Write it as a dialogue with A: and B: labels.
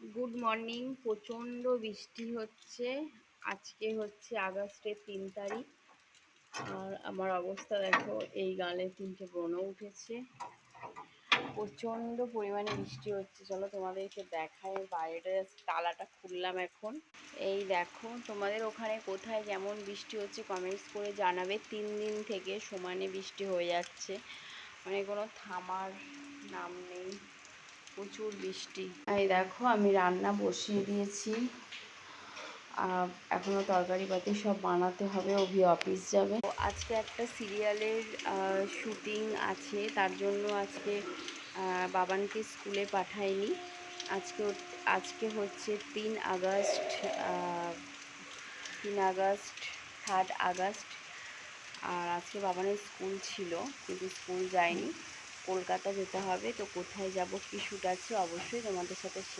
A: Good morning. প্রচণ্ড বৃষ্টি হচ্ছে। আজকে হচ্ছে আগস্টের 3 তারিখ। আর আমার অবস্থা দেখো, এই গালে 3টে ব্রণ উঠেছে। প্রচণ্ড পরিমাণে বৃষ্টি হচ্ছে। চলো তোমাদেরকে দেখাই। বাইরে তালাটা খুললাম এখন। এই দেখো, তোমাদের ওখানে কোথায় কেমন বৃষ্টি হচ্ছে কমেন্টস করে জানাবে। 3 দিন থেকে সমানে বৃষ্টি হয়ে যাচ্ছে, মানে কোনো থামার নাম নেই। প্রচুর বৃষ্টি। এই দেখো, আমি রান্না বসিয়ে দিয়েছি। এখনও তরকারি পাতি সব বানাতে হবে, অভি অফিস যাবে। আজকে একটা সিরিয়ালের শুটিং আছে, তার জন্য আজকে বাবানকে স্কুলে পাঠাইনি। আজকে হচ্ছে 3 আগস্ট, 3 আগস্ট, 3 আগস্ট। আর আজকে বাবানের স্কুল ছিল, কিন্তু স্কুল যায়নি। কলকাতা যেতে হবে, তো কোথায় যাব, কি শ্যুট আছে অবশ্যই তোমাদের সাথে শেয়ার